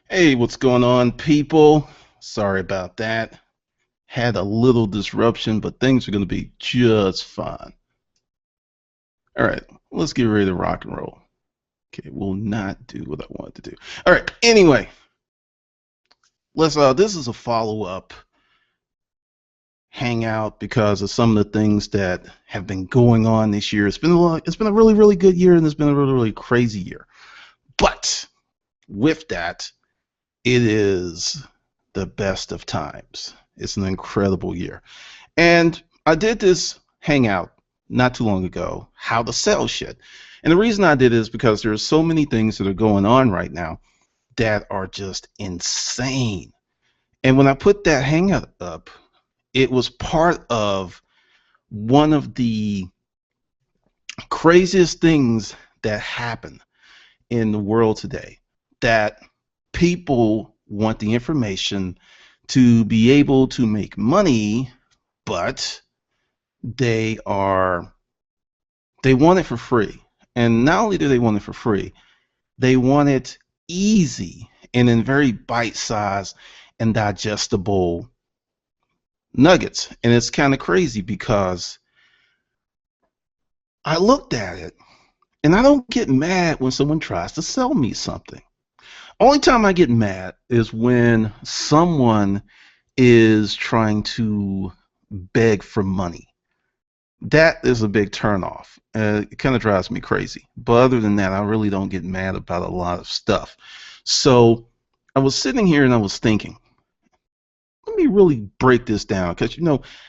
Hey, what's going on, people? Sorry about that. Had a little disruption, but things are going to be just fine. All right, let's get ready to rock and roll. Okay, will not do what I wanted to do. All right, anyway, this is a follow-up hangout because of some of the things that have been going on this year. It's been a really, really good year, and it's been a really, really crazy year. But with that, it is the best of times. It's an incredible year. And I did this hangout not too long ago, how to sell shit. And the reason I did it is because there's so many things that are going on right now that are just insane. And when I put that hangout up, it was part of one of the craziest things that happen in the world today, that people want the information to be able to make money, but they are they want it for free. And not only do they want it for free, they want it easy and in very bite-sized and digestible nuggets. And it's kind of crazy because I looked at it and I don't get mad when someone tries to sell me something. Only time I get mad is when someone is trying to beg for money. That is a big turnoff. It kind of drives me crazy. But other than that, I really don't get mad about a lot of stuff. So I was sitting here and I was thinking, let me really break this down because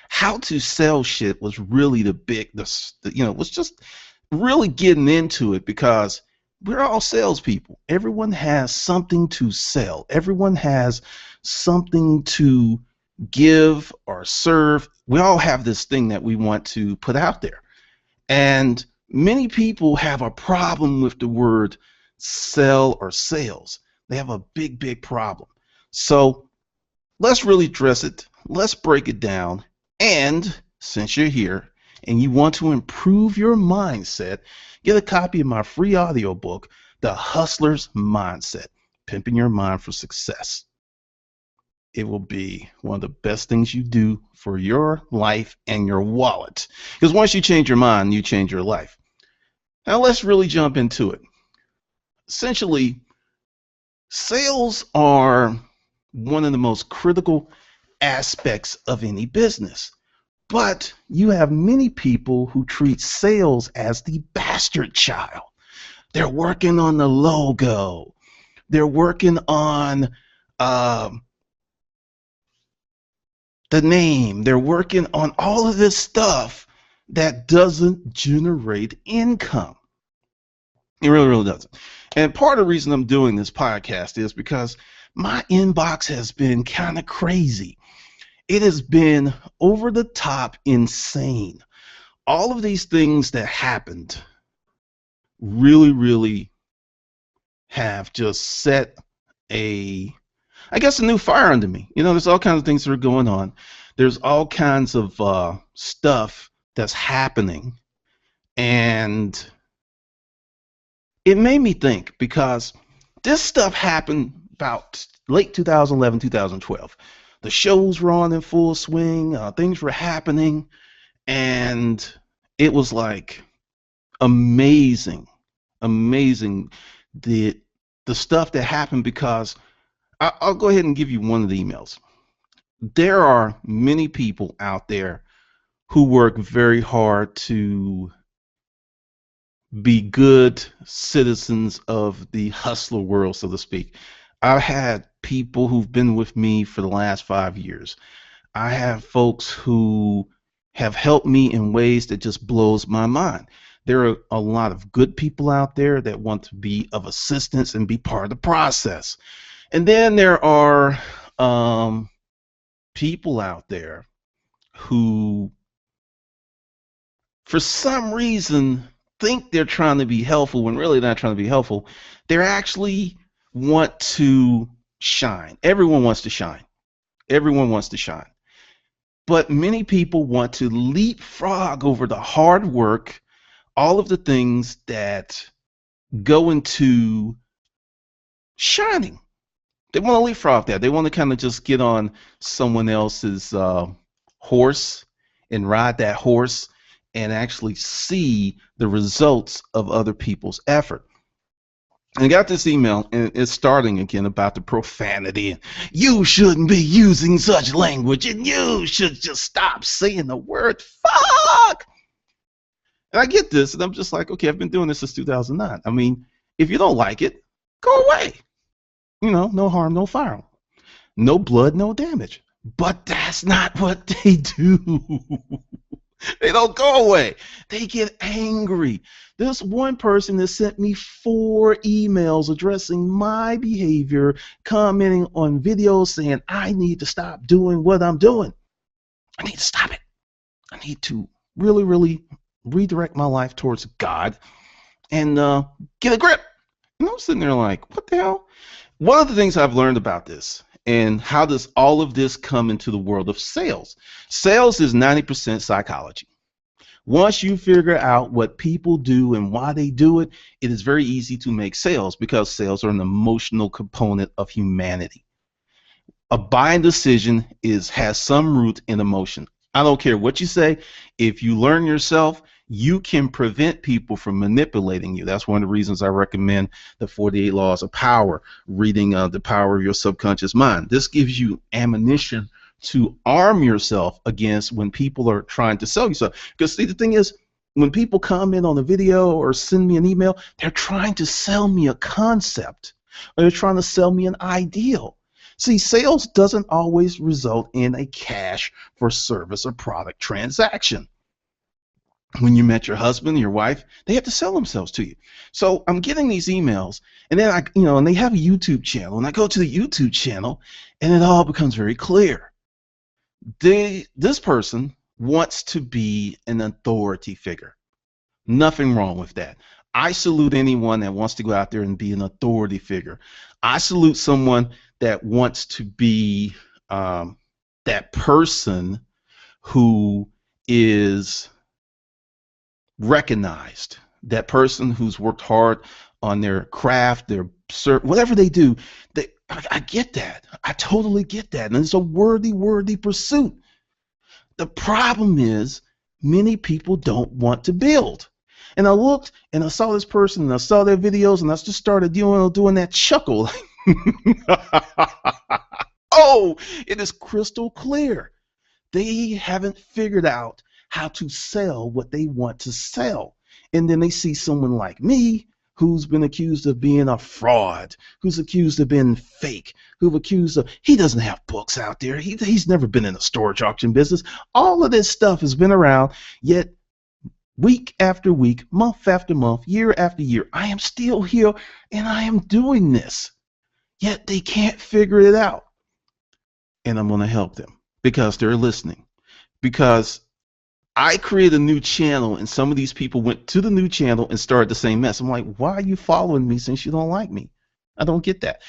how to sell shit was really was just really getting into it because we're all salespeople. Everyone has something to sell. Everyone has something to give or serve. We all have this thing that we want to put out there. And many people have a problem with the word sell or sales. They have a big, big problem. So let's really address it. Let's break it down. And since you're here and you want to improve your mindset, get a copy of my free audiobook, The Hustler's Mindset, Pimping Your Mind for Success. It will be one of the best things you do for your life and your wallet. Because once you change your mind, you change your life. Now let's really jump into it. Essentially, sales are one of the most critical aspects of any business. But you have many people who treat sales as the bastard child. They're working on the logo. They're working on the name. They're working on all of this stuff that doesn't generate income. It really, really doesn't. And part of the reason I'm doing this podcast is because my inbox has been kind of crazy. It has been over the top insane. All of these things that happened really, really have just set a new fire under me. There's all kinds of things that are going on. There's all kinds of stuff that's happening. And it made me think because this stuff happened about late 2011, 2012. The shows were on in full swing. Things were happening. And it was like amazing the stuff that happened because I'll go ahead and give you one of the emails. There are many people out there who work very hard to be good citizens of the hustler world, so to speak. I've had people who've been with me for the last 5 years. I have folks who have helped me in ways that just blows my mind. There are a lot of good people out there that want to be of assistance and be part of the process. And then there are people out there who, for some reason, think they're trying to be helpful when really they're not trying to be helpful. They actually want to shine. Everyone wants to shine. Everyone wants to shine. But many people want to leapfrog over the hard work, all of the things that go into shining. They want to leapfrog that. They want to kind of just get on someone else's horse and ride that horse and actually see the results of other people's effort. And I got this email, and it's starting again about the profanity. And you shouldn't be using such language, and you should just stop saying the word fuck. And I get this, and I'm just like, okay, I've been doing this since 2009. I mean, if you don't like it, go away. You know, no harm, no foul. No blood, no damage. But that's not what they do. They don't go away. They get angry. This one person has sent me 4 emails addressing my behavior, commenting on videos saying I need to stop doing what I'm doing. I need to stop it. I need to really, really redirect my life towards God and get a grip. And I'm sitting there like, what the hell? One of the things I've learned about this, and how does all of this come into the world of sales? Sales is 90% psychology. Once you figure out what people do and why they do it, it is very easy to make sales, because sales are an emotional component of humanity. A buying decision has some root in emotion. I don't care what you say. If you learn yourself, you can prevent people from manipulating you. That's one of the reasons I recommend the 48 Laws of Power, reading The Power of Your Subconscious Mind. This gives you ammunition to arm yourself against when people are trying to sell you stuff. Because see, the thing is, when people comment on a video or send me an email, they're trying to sell me a concept, or they're trying to sell me an ideal. See, sales doesn't always result in a cash for service or product transaction. When you met your husband, your wife, they have to sell themselves to you. So I'm getting these emails, and then and they have a YouTube channel, and I go to the YouTube channel, and it all becomes very clear. This person wants to be an authority figure. Nothing wrong with that. I salute anyone that wants to go out there and be an authority figure. I salute someone that wants to be that person who is recognized, that person who's worked hard on their craft, whatever they do. I get that. I totally get that. And it's a worthy pursuit. The problem is many people don't want to build. And I looked and I saw this person and I saw their videos and I just started doing that chuckle. Oh, it is crystal clear. They haven't figured out how to sell what they want to sell. And then they see someone like me who's been accused of being a fraud, who's accused of being fake, he doesn't have books out there. He's never been in a storage auction business. All of this stuff has been around, yet week after week, month after month, year after year, I am still here and I am doing this. Yet they can't figure it out. And I'm going to help them because they're listening. Because I created a new channel and some of these people went to the new channel and started the same mess. I'm like, why are you following me since you don't like me? I don't get that.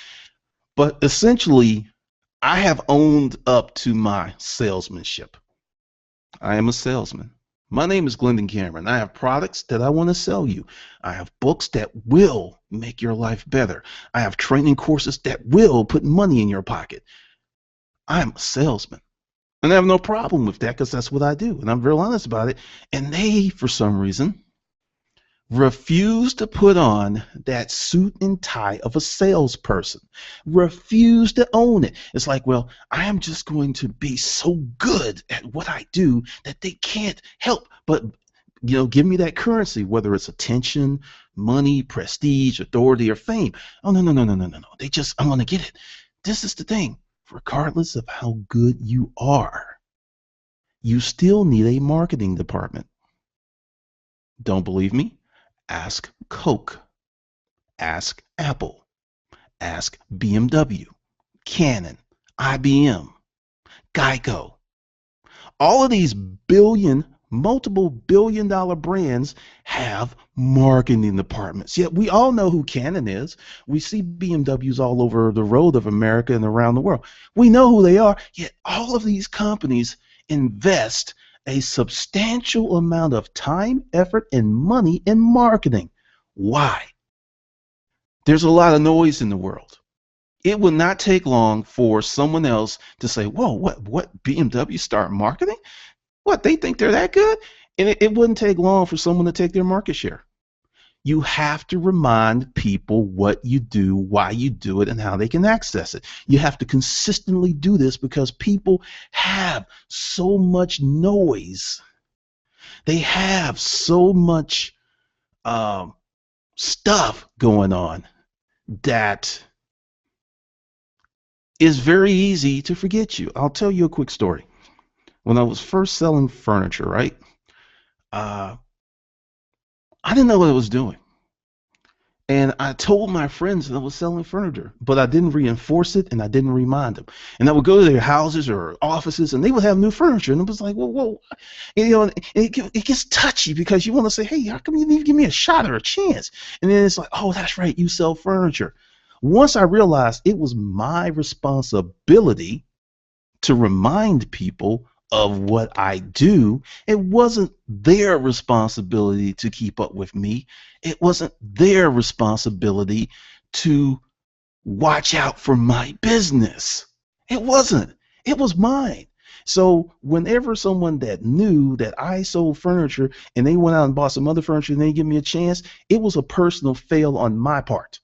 But essentially, I have owned up to my salesmanship. I am a salesman. My name is Glendon Cameron. I have products that I want to sell you. I have books that will make your life better. I have training courses that will put money in your pocket. I'm a salesman. And I have no problem with that because that's what I do. And I'm real honest about it. And they, for some reason, refuse to put on that suit and tie of a salesperson. Refuse to own it. It's like, well, I am just going to be so good at what I do that they can't help but, give me that currency, whether it's attention, money, prestige, authority, or fame. Oh, no. I'm going to get it. This is the thing. Regardless of how good you are, you still need a marketing department. Don't believe me? Ask Coke. Ask Apple. Ask BMW, Canon, IBM, Geico. All of these multiple billion-dollar brands have marketing departments. Yet we all know who Canon is. We see BMWs all over the road of America and around the world. We know who they are. Yet all of these companies invest a substantial amount of time, effort, and money in marketing. Why? There's a lot of noise in the world. It would not take long for someone else to say, whoa, what BMW start marketing? What, they think they're that good? And it wouldn't take long for someone to take their market share. You have to remind people what you do, why you do it, and how they can access it. You have to consistently do this because people have so much noise. They have so much um, stuff going on that is very easy to forget you. I'll tell you a quick story. When I was first selling furniture, right? Uh, I didn't know what I was doing. And I told my friends that I was selling furniture, but I didn't reinforce it and I didn't remind them. And I would go to their houses or offices and they would have new furniture. And it was like, whoa. And, it gets touchy because you want to say, hey, how come you didn't even give me a shot or a chance? And then it's like, oh, that's right, you sell furniture. Once I realized it was my responsibility to remind people of what I do, it wasn't their responsibility to keep up with me. It wasn't their responsibility to watch out for my business. It wasn't. It was mine. So whenever someone that knew that I sold furniture and they went out and bought some other furniture and they give me a chance, it was a personal fail on my part.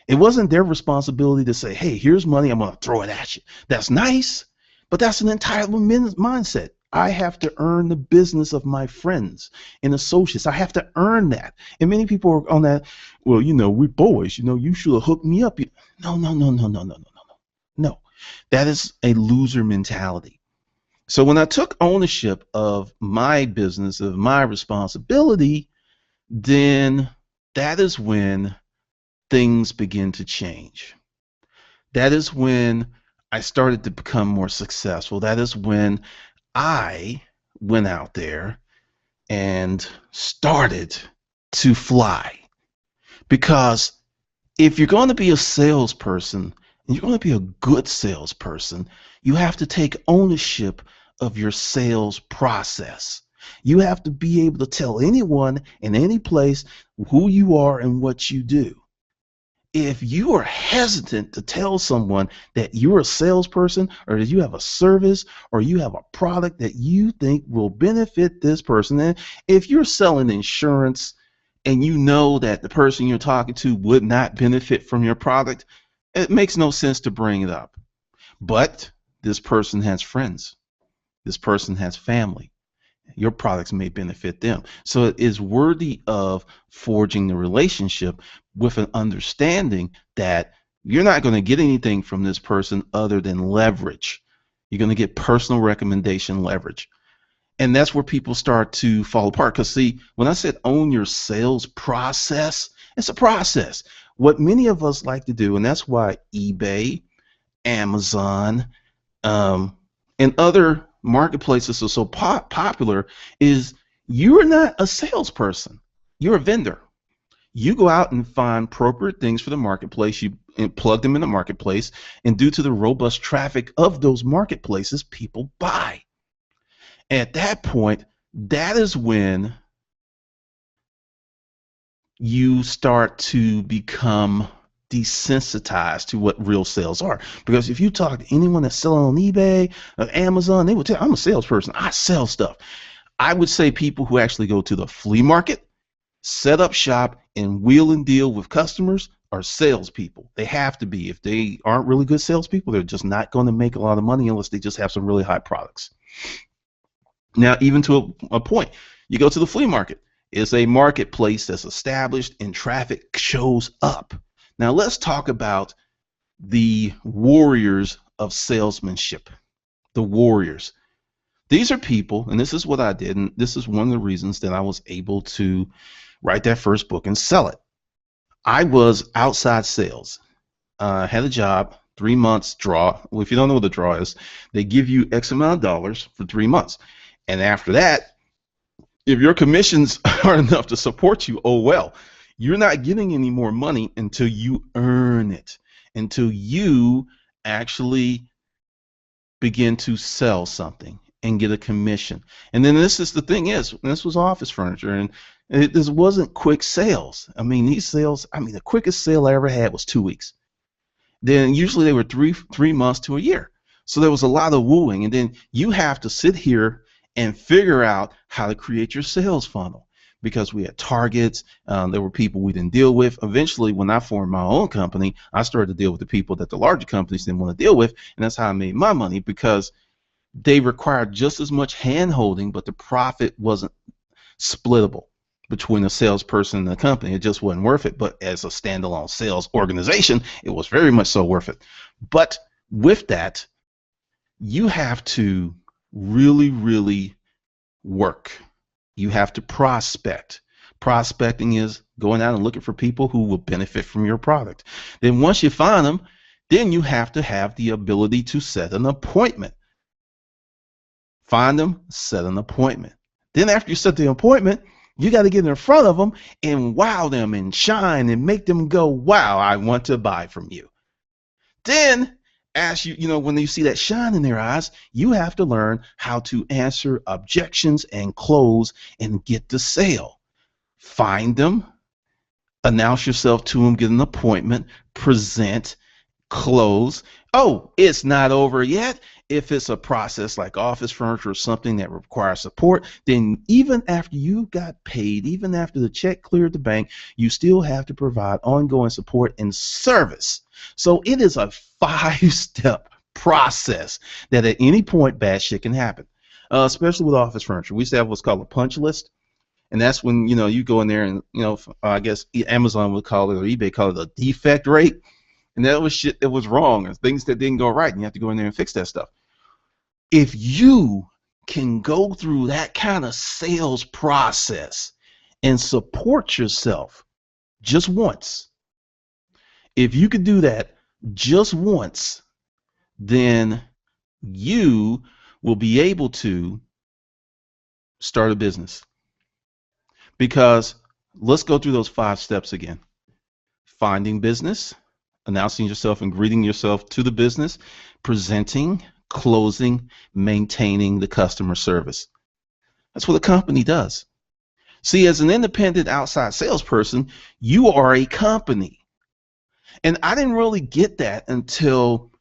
It wasn't their responsibility to say, hey, here's money, I'm going to throw it at you. That's nice, but that's an entitlement mindset. I have to earn the business of my friends and associates. I have to earn that. And many people are on that, well, we're boys, you should have hooked me up. No. No, that is a loser mentality. So when I took ownership of my business, of my responsibility, then that is when things begin to change. That is when I started to become more successful. That is when I went out there and started to fly. Because if you're going to be a salesperson, and you're going to be a good salesperson, you have to take ownership of your sales process. You have to be able to tell anyone in any place who you are and what you do. If you are hesitant to tell someone that you're a salesperson or that you have a service or you have a product that you think will benefit this person, and if you're selling insurance and you know that the person you're talking to would not benefit from your product, it makes no sense to bring it up. But this person has friends. This person has family. Your products may benefit them. So it is worthy of forging the relationship with an understanding that you're not going to get anything from this person other than leverage. You're going to get personal recommendation leverage. And that's where people start to fall apart. Because see, when I said own your sales process, it's a process. What many of us like to do, and that's why eBay, Amazon, and other marketplaces are so popular, is you're not a salesperson. You're a vendor. You go out and find appropriate things for the marketplace, you plug them in the marketplace, and due to the robust traffic of those marketplaces, people buy. At that point, that is when you start to become desensitized to what real sales are. Because if you talk to anyone that's selling on eBay or Amazon, they would tell you, I'm a salesperson. I sell stuff. I would say people who actually go to the flea market, set up shop, and wheel and deal with customers are salespeople. They have to be. If they aren't really good salespeople, they're just not going to make a lot of money unless they just have some really high products. Now, even to a point, you go to the flea market. It's a marketplace that's established and traffic shows up. Now, let's talk about the warriors of salesmanship. The warriors. These are people, and this is what I did, and this is one of the reasons that I was able to write that first book and sell it. I was outside sales. I had a job, 3 months draw. Well, if you don't know what the draw is, they give you X amount of dollars for 3 months. And after that, if your commissions are enough to support you, oh well. You're not getting any more money until you earn it, until you actually begin to sell something and get a commission. And then this was office furniture, and this wasn't quick sales. I mean, these sales, the quickest sale I ever had was 2 weeks. then usually they were three months to a year. So there was a lot of wooing, and then you have to sit here and figure out how to create your sales funnel, because we had targets. There were people we didn't deal with. Eventually, when I formed my own company, I started to deal with the people that the larger companies didn't want to deal with, and that's how I made my money, because they required just as much hand holding, but the profit wasn't splittable between the salesperson and the company. It just wasn't worth it. But as a standalone sales organization, it was very much so worth it. But with that, you have to really, really work. You have to prospect. Prospecting is going out and looking for people who will benefit from your product. Then once you find them, then you have to have the ability to set an appointment. Find them, set an appointment. Then after you set the appointment, you got to get in front of them and wow them and shine and make them go, wow, I want to buy from you. Then as when you see that shine in their eyes, you have to learn how to answer objections and close and get the sale. Find them, announce yourself to them, get an appointment, present, close. Oh, it's not over yet. If it's a process like office furniture or something that requires support, then even after you got paid, even after the check cleared the bank, you still have to provide ongoing support and service. So it is a 5-step process that at any point bad shit can happen, especially with office furniture. We used to have what's called a punch list. And that's when, you go in there and, I guess Amazon would call it, or eBay call it, a defect rate. And that was shit that was wrong, and things that didn't go right, and you have to go in there and fix that stuff. If you can go through that kind of sales process and support yourself just once, if you could do that just once, then you will be able to start a business. Because let's go through those 5 steps again. Finding business, announcing yourself and greeting yourself to the business, presenting, closing, maintaining the customer service. That's what a company does. See, as an independent outside salesperson, you are a company. And I didn't really get that until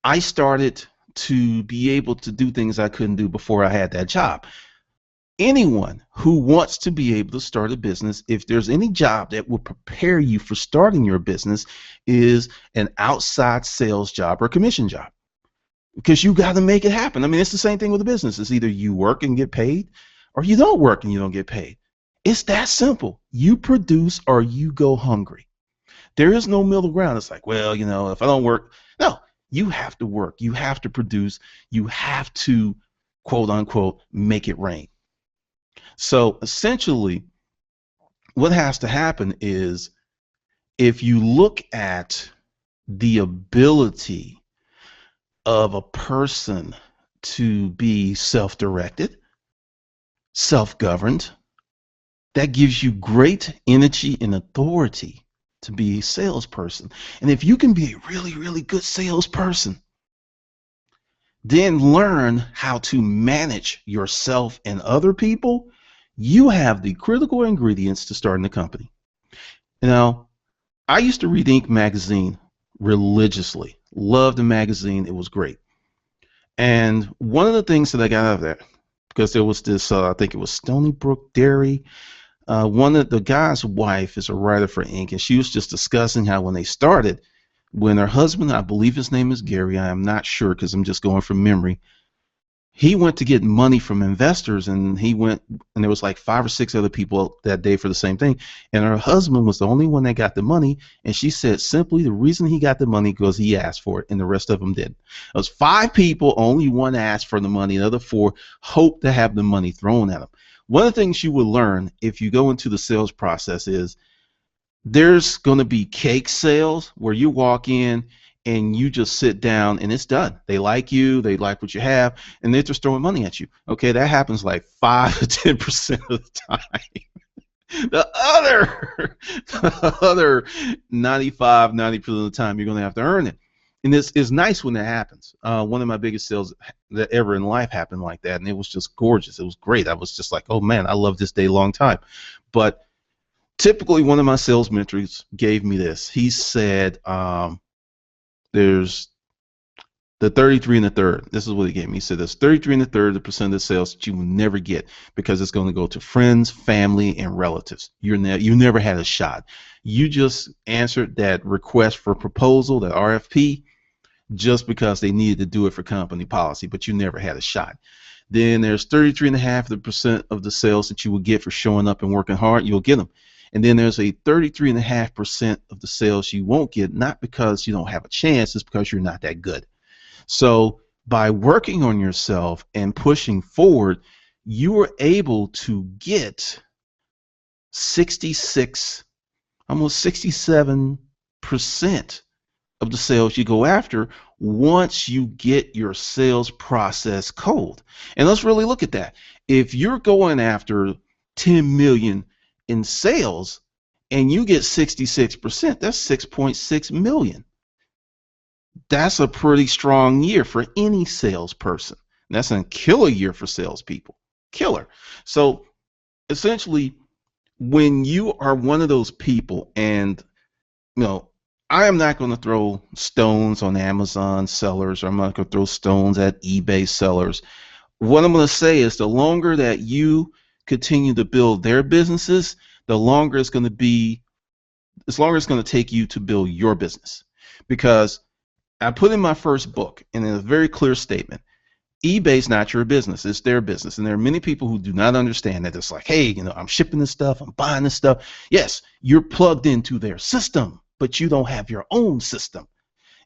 I started to be able to do things I couldn't do before I had that job. Anyone who wants to be able to start a business, if there's any job that will prepare you for starting your business, is an outside sales job or commission job, because you got to make it happen. I mean, it's the same thing with a business. It's either you work and get paid, or you don't work and you don't get paid. It's that simple. You produce or you go hungry. There is no middle ground. It's like, well, if I don't work, no, you have to work. You have to produce. You have to, quote unquote, make it rain. So essentially, what has to happen is, if you look at the ability of a person to be self-directed, self-governed, that gives you great energy and authority to be a salesperson. And if you can be a really, really good salesperson, then learn how to manage yourself and other people, you have the critical ingredients to starting a company. I used to read Inc. magazine religiously. Loved the magazine. It was great. And one of the things that I got out of that, because there was this, I think it was Stony Brook Dairy, one of the guy's wife is a writer for Inc. And she was just discussing how when they started, when her husband, I believe his name is Gary, I am not sure because I'm just going from memory, he went to get money from investors, and he went, and there was like 5 or 6 other people that day for the same thing, and her husband was the only one that got the money. And she said simply the reason he got the money because he asked for it, and the rest of them didn't. It was 5 people, only one asked for the money, the other 4 hoped to have the money thrown at them. One of the things you will learn if you go into the sales process is there's going to be cake sales where you walk in and you just sit down and it's done. They like you, they like what you have, and they're just throwing money at you. Okay, that happens like 5 to 10% of the time. The other 95, 90% of the time, you're going to have to earn it. And this is nice when that happens. One of my biggest sales that ever in life happened like that, and it was just gorgeous. It was great. I was just like, oh man, I love this day long time. But typically, one of my sales mentors gave me this. He said, There's the 33 and the third. This is what he gave me. He said there's 33 and the third, the percent of the sales that you will never get because it's going to go to friends, family, and relatives. You never had a shot. You just answered that request for proposal, that RFP, just because they needed to do it for company policy, but you never had a shot. Then there's 33.5% of the sales that you will get for showing up and working hard. You'll get them. And then there's a 33.5% of the sales you won't get, not because you don't have a chance, it's because you're not that good. So by working on yourself and pushing forward, you are able to get 66, almost 67% of the sales you go after once you get your sales process cold. And let's really look at that. If you're going after 10 million in sales and you get 66%, that's 6.6 million. That's a pretty strong year for any salesperson. That's a killer year for salespeople. Killer. So essentially, when you are one of those people, and I am not going to throw stones on Amazon sellers, or I'm not going to throw stones at eBay sellers. What I'm going to say is the longer that you continue to build their businesses, the longer it's going to be, as long as it's going to take you to build your business. Because I put in my first book, in a very clear statement, eBay's not your business, it's their business. And there are many people who do not understand that. It's like, hey, I'm shipping this stuff, I'm buying this stuff. Yes, you're plugged into their system, but you don't have your own system.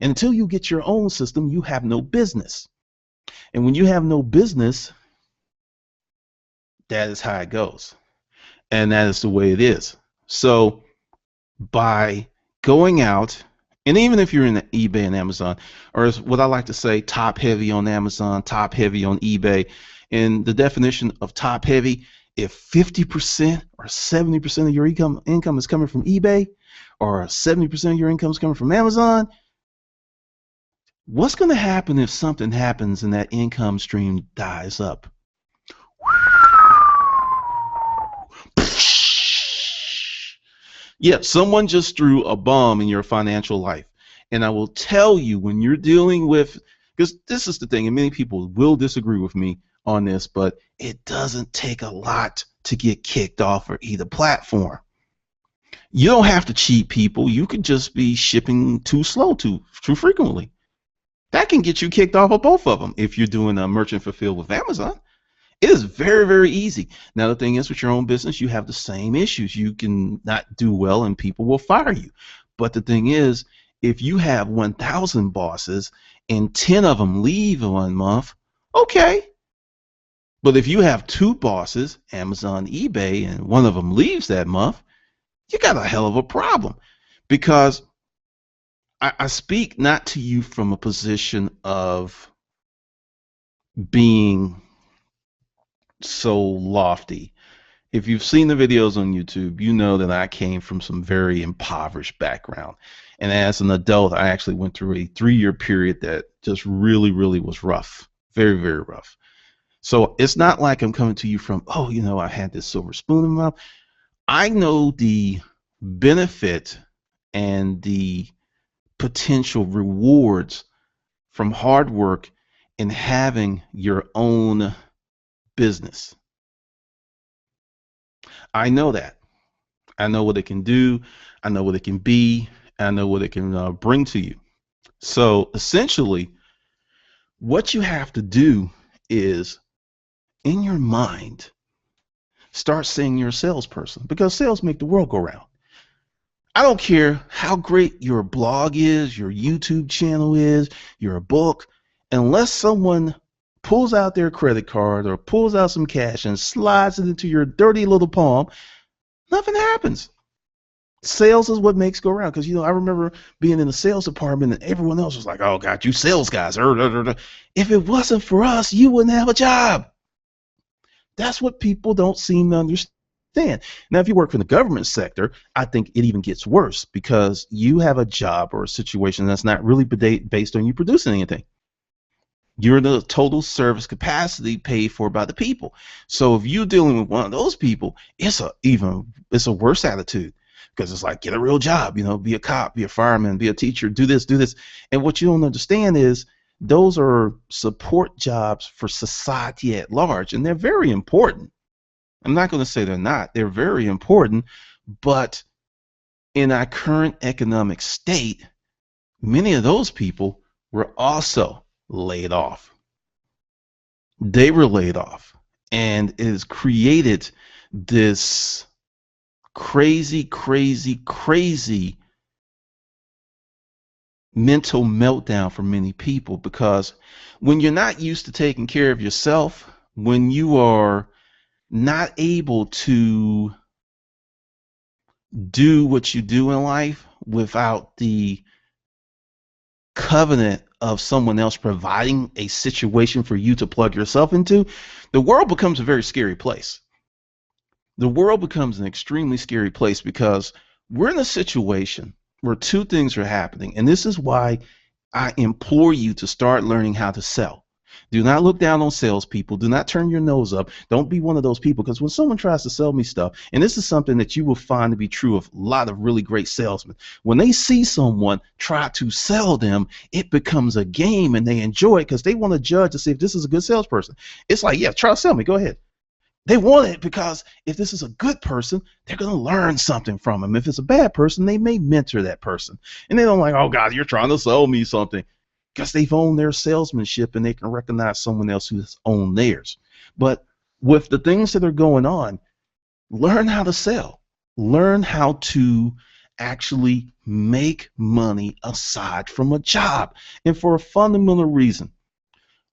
And until you get your own system, you have no business. And when you have no business, that is how it goes. And that is the way it is. So by going out, and even if you're in eBay and Amazon, or as what I like to say, top heavy on Amazon, top heavy on eBay, and the definition of top heavy, if 50% or 70% of your income is coming from eBay, or 70% of your income is coming from Amazon, what's going to happen if something happens and that income stream dies up? Yeah, someone just threw a bomb in your financial life. And I will tell you, when you're dealing with, because this is the thing, and many people will disagree with me on this, but it doesn't take a lot to get kicked off of either platform. You don't have to cheat people. You could just be shipping too slow, too frequently. That can get you kicked off of both of them if you're doing a merchant fulfilled with Amazon. It is very, very easy. Now, the thing is, with your own business, you have the same issues. You can not do well and people will fire you. But the thing is, if you have 1,000 bosses and 10 of them leave in 1 month, okay. But if you have 2 bosses, Amazon, eBay, and one of them leaves that month, you got a hell of a problem. Because I speak not to you from a position of being so lofty. If you've seen the videos on YouTube, you know that I came from some very impoverished background. And as an adult, I actually went through a 3-year period that just really, really was rough. Very, very rough. So it's not like I'm coming to you from, I had this silver spoon in my mouth. I know the benefit and the potential rewards from hard work in having your own business. I know that. I know what it can do. I know what it can be. I know what it can bring to you. So essentially, what you have to do is, in your mind, start saying you're a salesperson, because sales make the world go round. I don't care how great your blog is, your YouTube channel is, your book, unless someone pulls out their credit card or pulls out some cash and slides it into your dirty little palm, nothing happens. Sales is what makes go around. Because I remember being in the sales department and everyone else was like, oh God, you sales guys. If it wasn't for us, you wouldn't have a job. That's what people don't seem to understand. Now, if you work for the government sector, I think it even gets worse, because you have a job or a situation that's not really based on you producing anything. You're the total service capacity paid for by the people. So if you're dealing with one of those people, it's a worse attitude, because it's like, get a real job, be a cop, be a fireman, be a teacher, do this, do this. And what you don't understand is those are support jobs for society at large, and they're very important. I'm not going to say they're not. They're very important, but in our current economic state, many of those people were also laid off. They were laid off, and it has created this crazy, crazy, crazy mental meltdown for many people, because when you're not used to taking care of yourself, when you are not able to do what you do in life without the covenant of someone else providing a situation for you to plug yourself into, the world becomes a very scary place. The world becomes an extremely scary place because we're in a situation where two things are happening. And this is why I implore you to start learning how to sell. Do not look down on salespeople. Do not turn your nose up. Don't be one of those people, because when someone tries to sell me stuff, and this is something that you will find to be true of a lot of really great salesmen, when they see someone try to sell them, it becomes a game and they enjoy it because they want to judge to see if this is a good salesperson. It's like, yeah, try to sell me. Go ahead. They want it because if this is a good person, they're going to learn something from him. If it's a bad person, they may mentor that person. And they don't like, oh, God, you're trying to sell me something. Because they've owned their salesmanship and they can recognize someone else who's owned theirs. But with the things that are going on, learn how to sell. Learn how to actually make money aside from a job. And for a fundamental reason,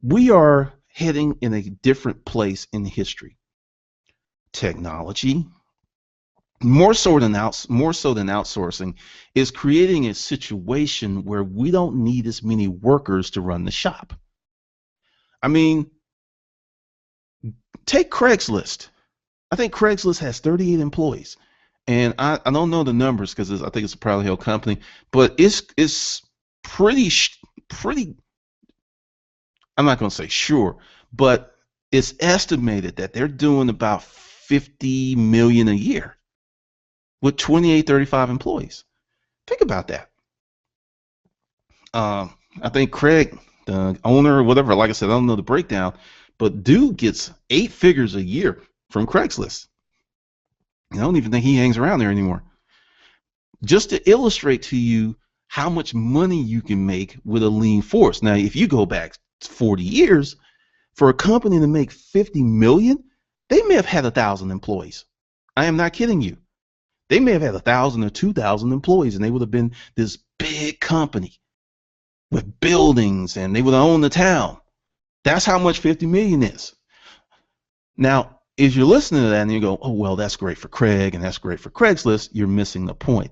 we are heading in a different place in history. Technology, more so than outsourcing, is creating a situation where we don't need as many workers to run the shop. I mean, take Craigslist. I think Craigslist has 38 employees, and I don't know the numbers because I think it's a privately held company, but it's pretty. I'm not going to say sure, but it's estimated that they're doing about 50 million a year with 28, 35 employees. Think about that. I think Craig, the owner or whatever, like I said, I don't know the breakdown, but dude gets 8 figures a year from Craigslist. I don't even think he hangs around there anymore. Just to illustrate to you how much money you can make with a lean force. Now, if you go back 40 years, for a company to make 50 million, they may have had 1,000 employees. I am not kidding you. They may have had 1,000 or 2,000 employees, and they would have been this big company with buildings, and they would own the town. That's how much 50 million is. Now, if you're listening to that and you go, oh, well, that's great for Craig and that's great for Craigslist, you're missing the point.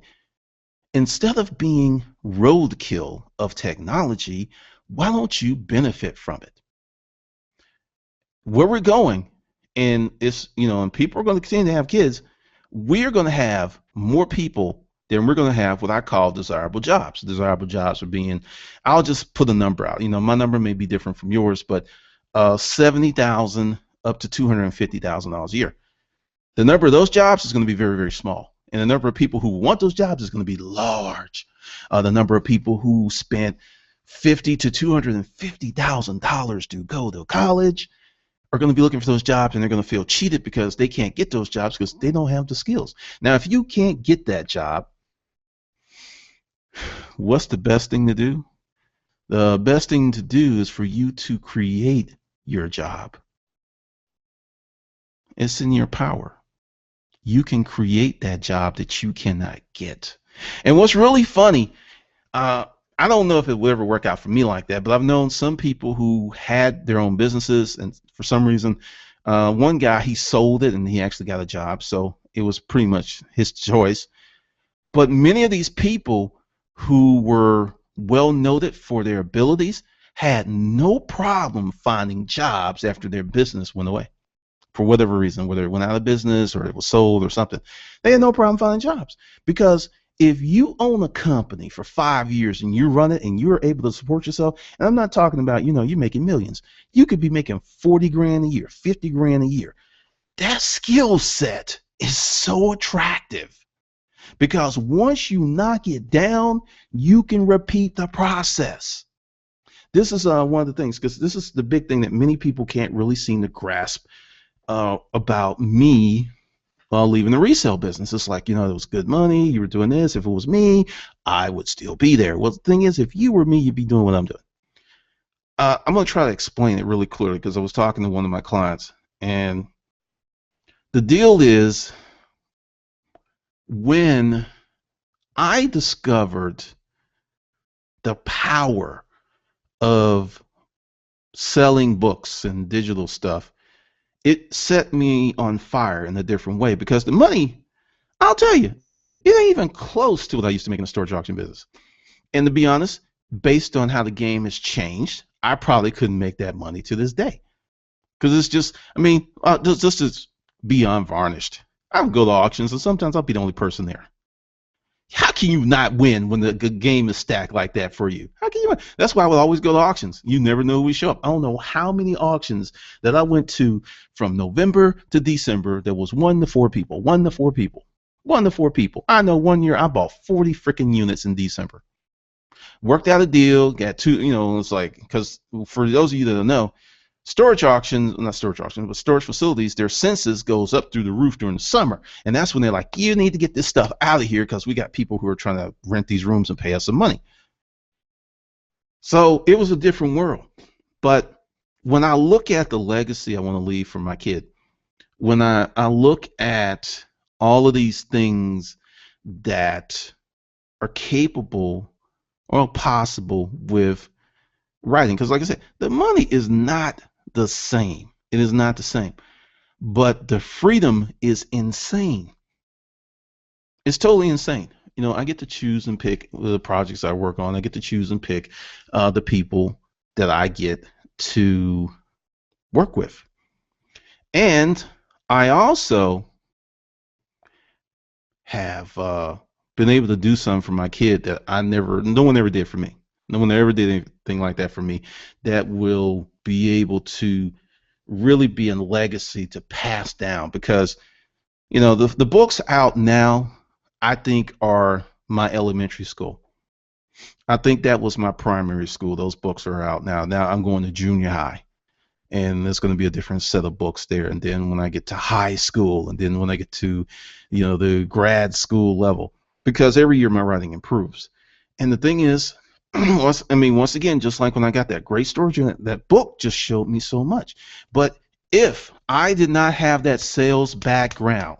Instead of being roadkill of technology, why don't you benefit from it? Where we're going, and it's, and people are going to continue to have kids, we're going to have more people than we're going to have what I call desirable jobs. Desirable jobs are being, I'll just put a number out. My number may be different from yours, but $70,000 up to $250,000 a year. The number of those jobs is going to be very, very small. And the number of people who want those jobs is going to be large. The number of people who spent $50,000 to $250,000 to go to college are going to be looking for those jobs, and they're going to feel cheated because they can't get those jobs because they don't have the skills. Now, if you can't get that job, what's the best thing to do? The best thing to do is for you to create your job. It's in your power. You can create that job that you cannot get. And what's really funny, I don't know if it will ever work out for me like that, but I've known some people who had their own businesses, and for some reason, one guy, he sold it and he actually got a job, so it was pretty much his choice. But many of these people who were well noted for their abilities had no problem finding jobs after their business went away. For whatever reason, whether it went out of business or it was sold or something, they had no problem finding jobs. Because if you own a company for 5 years and you run it and you're able to support yourself, and I'm not talking about, you're making millions. You could be making 40 grand a year, 50 grand a year. That skill set is so attractive because once you knock it down, you can repeat the process. This is one of the things, because this is the big thing that many people can't really seem to grasp about me leaving the resale business. It's like, it was good money. You were doing this. If it was me, I would still be there. Well, the thing is, if you were me, you'd be doing what I'm doing. I'm going to try to explain it really clearly, because I was talking to one of my clients, and the deal is, when I discovered the power of selling books and digital stuff, it set me on fire in a different way, because the money, I'll tell you, it ain't even close to what I used to make in the storage auction business. And to be honest, based on how the game has changed, I probably couldn't make that money to this day. Because it's just, just to be unvarnished, I would go to auctions and sometimes I'll be the only person there. How can you not win when the game is stacked like that for you? How can you win? That's why I would always go to auctions. You never know who we show up. I don't know how many auctions that I went to from November to December. There was 1 to 4 people, 1 to 4 people, 1 to 4 people. I know one year I bought 40 freaking units in December. Worked out a deal, got 2, it's like, because for those of you that don't know, storage auctions, not storage auctions, but storage facilities, their census goes up through the roof during the summer. And that's when they're like, you need to get this stuff out of here, because we got people who are trying to rent these rooms and pay us some money. So it was a different world. But when I look at the legacy I want to leave for my kid, when I look at all of these things that are capable or possible with writing, because like I said, the money is not the same. It is not the same, but the freedom is insane. It's totally insane. I get to choose and pick the projects I work on. I get to choose and pick the people that I get to work with. And I also have been able to do something for my kid that no one ever did for me. No one ever did anything like that for me that will be able to really be a legacy to pass down, because the books out now, I think, are my elementary school. I think that was my primary school. Those books are out now. Now I'm going to junior high, and there's going to be a different set of books there. And then when I get to high school, and then when I get to the grad school level, because every year my writing improves. And the thing is, once again, just like when I got that great storage unit, that book just showed me so much. But if I did not have that sales background,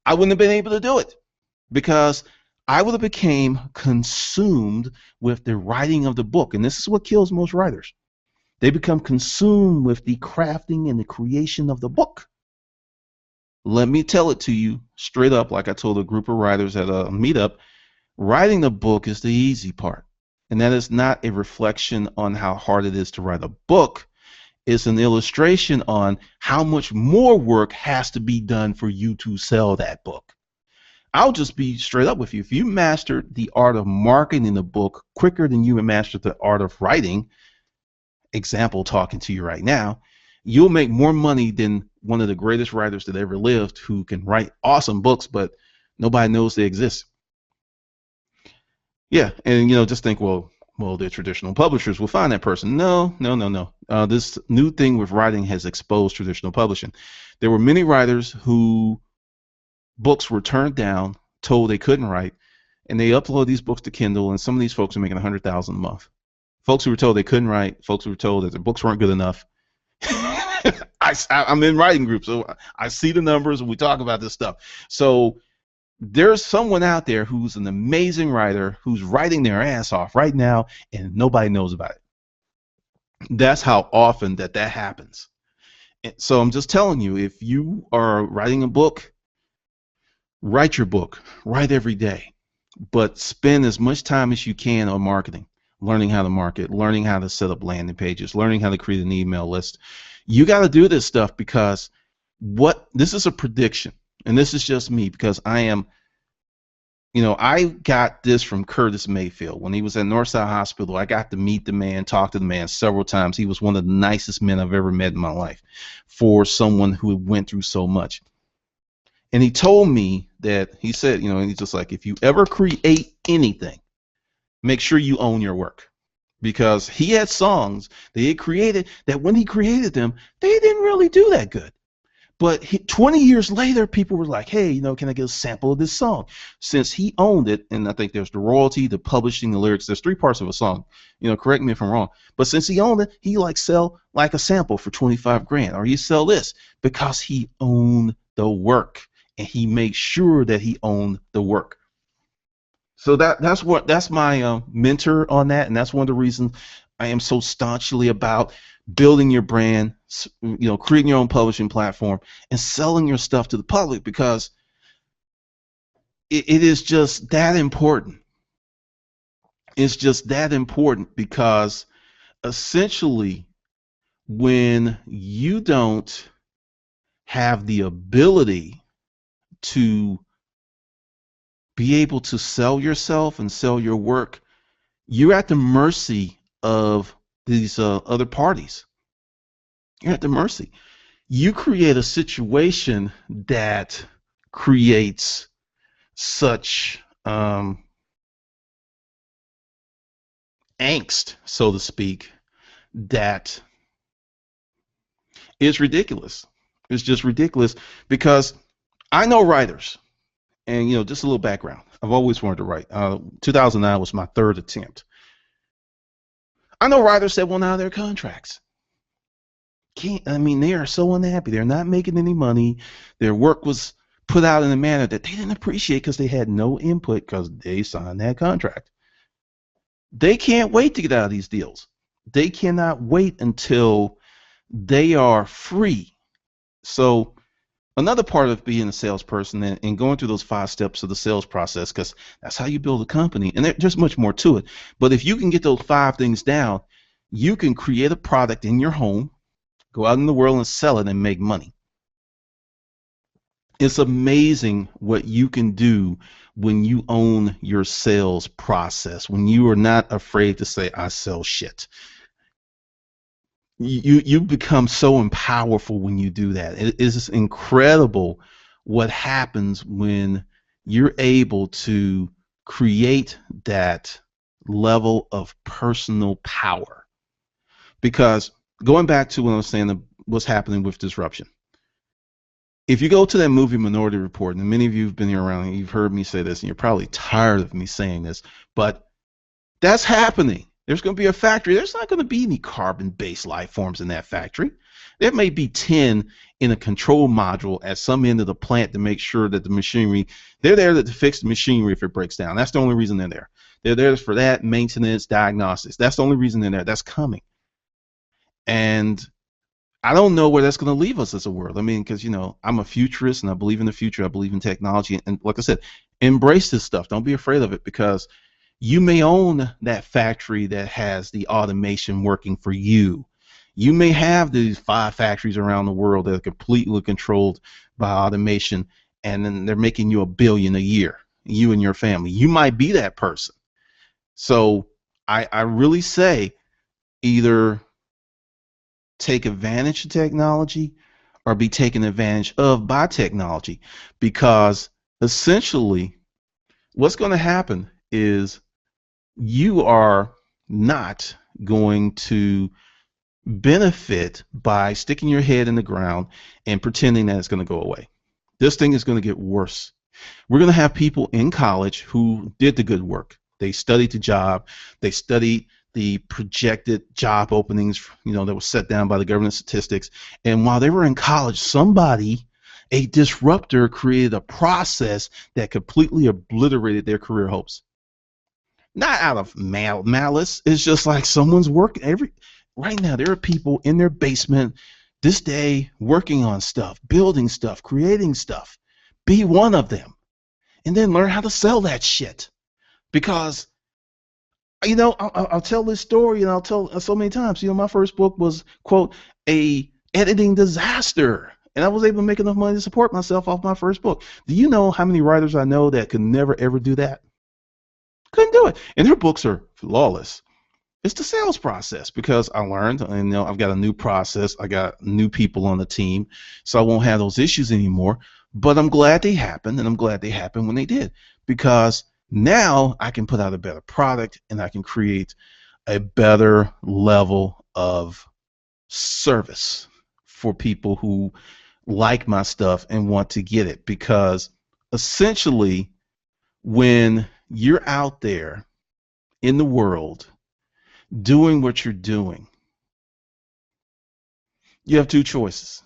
I wouldn't have been able to do it, because I would have became consumed with the writing of the book. And this is what kills most writers. They become consumed with the crafting and the creation of the book. Let me tell it to you straight up, like I told a group of writers at a meetup, writing the book is the easy part. And that is not a reflection on how hard it is to write a book. It's an illustration on how much more work has to be done for you to sell that book. I'll just be straight up with you. If you mastered the art of marketing the book quicker than you mastered the art of writing, example talking to you right now, you'll make more money than one of the greatest writers that ever lived, who can write awesome books, but nobody knows they exist. Yeah, and just think, well, the traditional publishers will find that person. No. This new thing with writing has exposed traditional publishing. There were many writers who books were turned down, told they couldn't write, and they upload these books to Kindle, and some of these folks are making $100,000 a month. Folks who were told they couldn't write, folks who were told that their books weren't good enough. I'm in writing groups, so I see the numbers and we talk about this stuff. So there's someone out there who's an amazing writer who's writing their ass off right now, and nobody knows about it. That's how often that happens. And so I'm just telling you, if you are writing a book, write your book. Write every day. But spend as much time as you can on marketing, learning how to market, learning how to set up landing pages, learning how to create an email list. You got to do this stuff, because this is a prediction. And this is just me, because I got this from Curtis Mayfield. When he was at Northside Hospital, I got to meet the man, talk to the man several times. He was one of the nicest men I've ever met in my life, for someone who went through so much. And he told me that he said, he's just like, if you ever create anything, make sure you own your work. Because he had songs that he had created that when he created them, they didn't really do that good. But 20 years later, people were like, hey, can I get a sample of this song? Since he owned it, and I think there's the royalty, the publishing, the lyrics, there's three parts of a song. Correct me if I'm wrong. But since he owned it, he sell like a sample for 25 grand, or he sell this because he owned the work, and he made sure that he owned the work. So that's my mentor on that, and that's one of the reasons I am so staunchly about building your brand, creating your own publishing platform and selling your stuff to the public, because it is just that important. It's just that important because essentially when you don't have the ability to be able to sell yourself and sell your work, you're at the mercy of these other parties. You're at the mercy. You create a situation that creates such angst, so to speak, that is ridiculous. It's just ridiculous, because I know writers. And, just a little background. I've always wanted to write. 2009 was my third attempt. I know writers that went out of their contracts. They are so unhappy. They're not making any money. Their work was put out in a manner that they didn't appreciate because they had no input because they signed that contract. They can't wait to get out of these deals. They cannot wait until they are free. So another part of being a salesperson and going through those 5 steps of the sales process, because that's how you build a company, and there's much more to it. But if you can get those 5 things down, you can create a product in your home, go out in the world and sell it and make money. It's amazing what you can do when you own your sales process, when you are not afraid to say, I sell shit. You become so powerful when you do that. It is incredible what happens when you're able to create that level of personal power. Because going back to what I was saying, what's happening with disruption. If you go to that movie Minority Report, and many of you have been here around and you've heard me say this, and you're probably tired of me saying this, but that's happening. There's going to be a factory. There's not going to be any carbon-based life forms in that factory. There may be 10 in a control module at some end of the plant to make sure that the machinery, they're there to fix the machinery if it breaks down. That's the only reason they're there. They're there for that, maintenance, diagnostics. That's the only reason they're there. That's coming. And I don't know where that's going to leave us as a world. Because, I'm a futurist and I believe in the future. I believe in technology. And like I said, embrace this stuff. Don't be afraid of it, because you may own that factory that has the automation working for you. You may have these 5 factories around the world that are completely controlled by automation, and then they're making you $1 billion a year, you and your family. You might be that person. So I really say either take advantage of technology or be taken advantage of by technology, because essentially what's going to happen is you are not going to benefit by sticking your head in the ground and pretending that it's going to go away. This thing is going to get worse. We're going to have people in college who did the good work. They studied the job. They studied the projected job openings, that was set down by the government statistics. And while they were in college, a disruptor, created a process that completely obliterated their career hopes. Not out of malice. It's just like someone's working right now. There are people in their basement this day working on stuff, building stuff, creating stuff. Be one of them, and then learn how to sell that shit. Because I'll tell this story, and I'll tell so many times. My first book was, quote, a editing disaster, and I was able to make enough money to support myself off my first book. Do you know how many writers I know that could never ever do that? Couldn't do it, and their books are flawless. It's the sales process, because I learned, and I've got a new process. I got new people on the team, so I won't have those issues anymore. But I'm glad they happened, and I'm glad they happened when they did, because now I can put out a better product and I can create a better level of service for people who like my stuff and want to get it. Because essentially, when you're out there in the world doing what you're doing, you have two choices.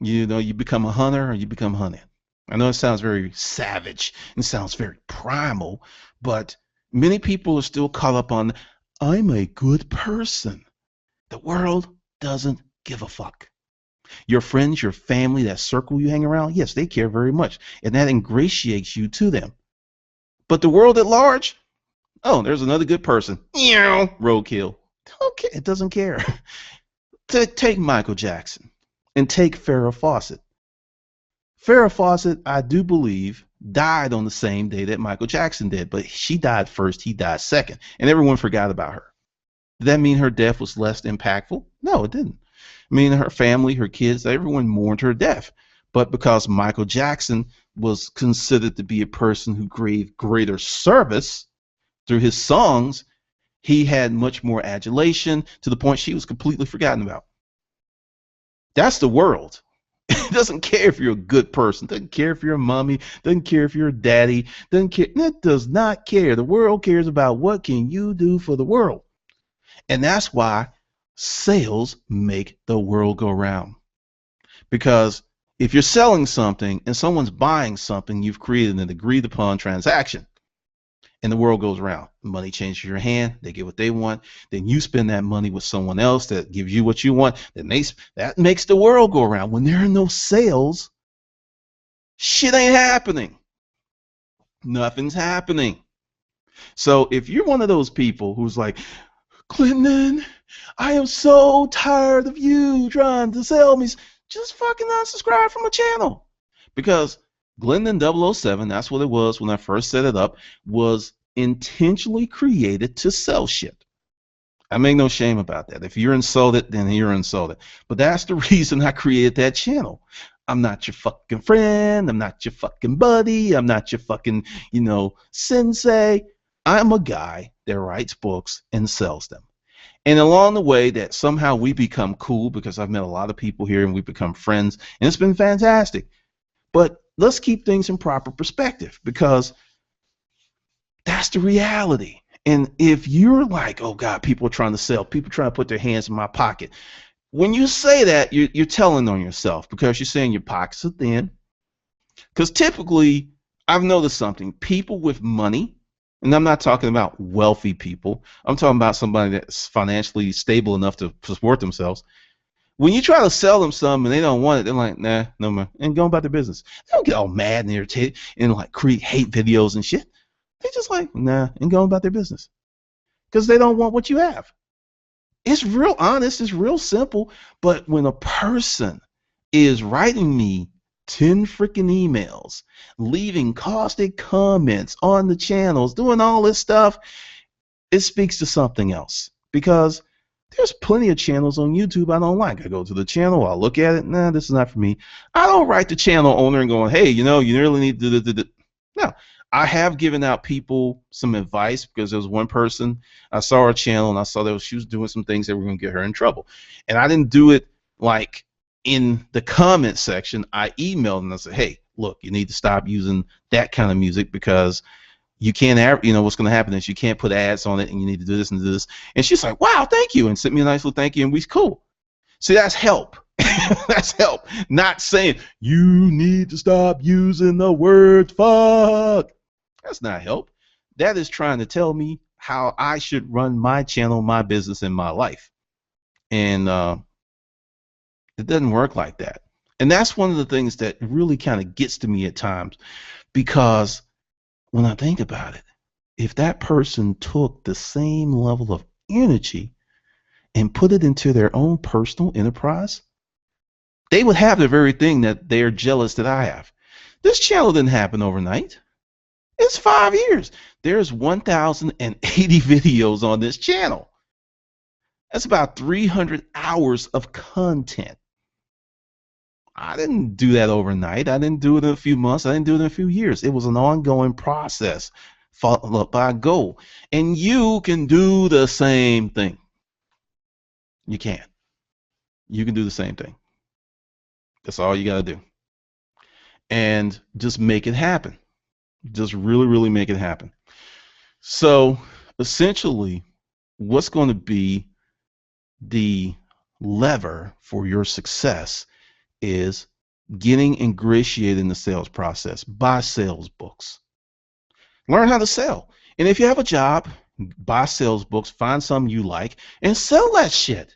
You know, you become a hunter or you become hunted. I know it sounds very savage and sounds very primal, but many people are still caught up on, I'm a good person. The world doesn't give a fuck. Your friends, your family, that circle you hang around, yes, they care very much, and that ingratiates you to them. But the world at large, oh, there's another good person. Roadkill. Okay, it doesn't care. Take Michael Jackson and take Farrah Fawcett. Farrah Fawcett, I do believe, died on the same day that Michael Jackson did, but she died first, he died second, and everyone forgot about her. Did that mean her death was less impactful? No, it didn't. I mean, her family, her kids, everyone mourned her death. But because Michael Jackson was considered to be a person who gave greater service through his songs, he had much more adulation to the point she was completely forgotten about. That's the world. It doesn't care if you're a good person. Doesn't care if you're a mommy. Doesn't care if you're a daddy. Doesn't care. It does not care. The world cares about what can you do for the world. And that's why sales make the world go round. Because if you're selling something and someone's buying something, you've created an agreed upon transaction. And the world goes around. Money changes your hand. They get what they want. Then you spend that money with someone else that gives you what you want. Then that makes the world go around. When there are no sales, shit ain't happening. Nothing's happening. So if you're one of those people who's like, Clinton, I am so tired of you trying to sell me, just fucking unsubscribe from my channel. Because Glendon 007, that's what it was when I first set it up, was intentionally created to sell shit. I make no shame about that. If you're insulted, then you're insulted. But that's the reason I created that channel. I'm not your fucking friend. I'm not your fucking buddy. I'm not your fucking, sensei. I'm a guy that writes books and sells them. And along the way that somehow we become cool, because I've met a lot of people here and we've become friends, and it's been fantastic. But let's keep things in proper perspective, because that's the reality. And if you're like, oh God, people are trying to sell, people trying to put their hands in my pocket, when you say that, you're telling on yourself, because you're saying your pockets are thin. Because typically, I've noticed something. People with money, and I'm not talking about wealthy people, I'm talking about somebody that's financially stable enough to support themselves. When you try to sell them something and they don't want it, they're like, nah, no man, and go about their business. They don't get all mad and irritated and like create hate videos and shit. They just like, nah, and go about their business. Because they don't want what you have. It's real honest, it's real simple. But when a person is writing me 10 freaking emails, leaving caustic comments on the channels, doing all this stuff, it speaks to something else. Because there's plenty of channels on YouTube I don't like. I go to the channel, I'll look at it, nah, this is not for me. I don't write the channel owner and going, hey, you really need to do. No, I have given out people some advice, because there was one person, I saw her channel and I saw that she was doing some things that were going to get her in trouble. And I didn't do it like in the comment section. I emailed and I said, hey, look, you need to stop using that kind of music, because you can't, what's going to happen is you can't put ads on it, and you need to do this and do this. And she's like, wow, thank you, and sent me a nice little thank you, and we're cool. See, that's help. That's help. Not saying you need to stop using the word fuck. That's not help. That is trying to tell me how I should run my channel, my business, and my life. And it doesn't work like that. And that's one of the things that really kind of gets to me at times, because when I think about it, if that person took the same level of energy and put it into their own personal enterprise, they would have the very thing that they're jealous that I have. This channel didn't happen overnight. It's 5 years. There's 1,080 videos on this channel. That's about 300 hours of content. I didn't do that overnight. I didn't do it in a few months. I didn't do it in a few years. It was an ongoing process followed by a goal. And you can do the same thing. You can. You can do the same thing. That's all you got to do. And just make it happen. Just really, really make it happen. So essentially, what's going to be the lever for your success is getting ingratiated in the sales process. Buy sales books. Learn how to sell. And if you have a job, buy sales books, find something you like, and sell that shit.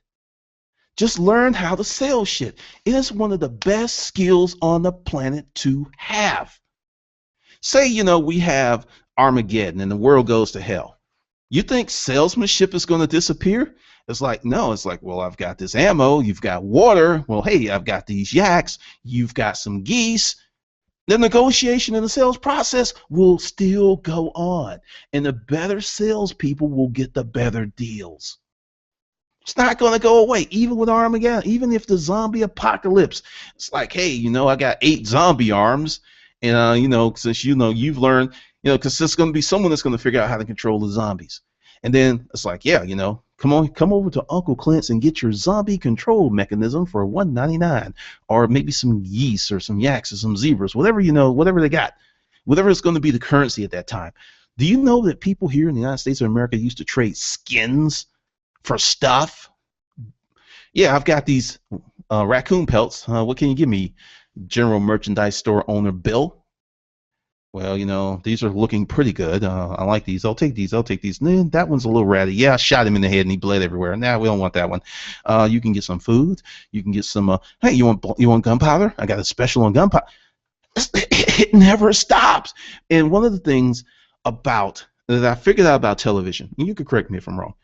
Just learn how to sell shit. It is one of the best skills on the planet to have. Say, we have Armageddon and the world goes to hell. You think salesmanship is going to disappear? It's like, no, it's like, well, I've got this ammo, you've got water. Well, hey, I've got these yaks, you've got some geese. The negotiation and the sales process will still go on. And the better salespeople will get the better deals. It's not going to go away, even with Armageddon, even if the zombie apocalypse. It's like, hey, I got 8 zombie arms. And, since, you've learned, because there's going to be someone that's going to figure out how to control the zombies. And then it's like, yeah, come over to Uncle Clint's and get your zombie control mechanism for $1.99, or maybe some geese or some yaks or some zebras, whatever, whatever they got, whatever is going to be the currency at that time. Do you know that people here in the United States of America used to trade skins for stuff? Yeah, I've got these raccoon pelts. What can you give me, general merchandise store owner Bill? Well, these are looking pretty good. I like these. I'll take these. That one's a little ratty. Yeah, I shot him in the head and he bled everywhere. Nah, we don't want that one. You can get some food. You can get some. Hey, you want gunpowder? I got a special on gunpowder. It never stops. And one of the things that I figured out about television, and you can correct me if I'm wrong,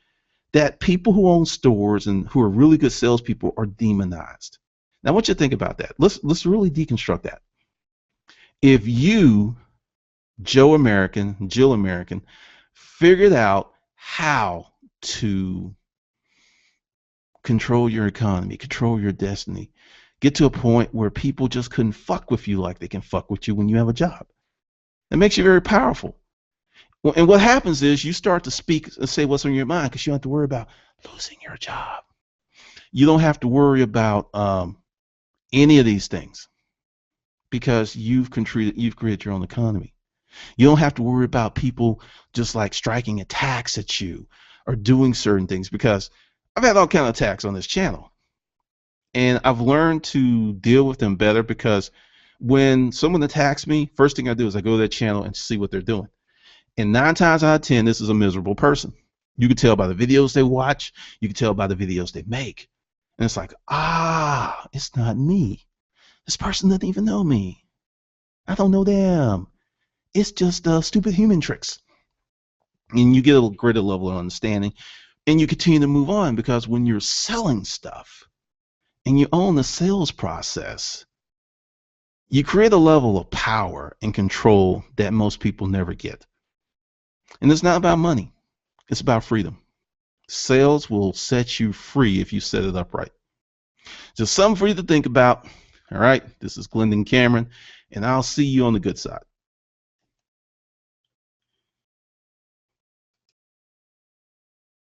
that people who own stores and who are really good salespeople are demonized. Now, I want you to think about that. Let's really deconstruct that. If you, Joe American, Jill American, figured out how to control your economy, control your destiny, get to a point where people just couldn't fuck with you like they can fuck with you when you have a job. That makes you very powerful. And what happens is you start to speak and say what's on your mind because you don't have to worry about losing your job. You don't have to worry about any of these things because you've created your own economy. You don't have to worry about people just like striking attacks at you or doing certain things, because I've had all kinds of attacks on this channel. And I've learned to deal with them better, because when someone attacks me, first thing I do is I go to their channel and see what they're doing. And 9 times out of 10, this is a miserable person. You can tell by the videos they watch. You can tell by the videos they make. And it's like, it's not me. This person doesn't even know me. I don't know them. It's just stupid human tricks. And you get a greater level of understanding, and you continue to move on, because when you're selling stuff and you own the sales process, you create a level of power and control that most people never get. And it's not about money. It's about freedom. Sales will set you free if you set it up right. Just something for you to think about. All right, this is Glendon Cameron, and I'll see you on the good side.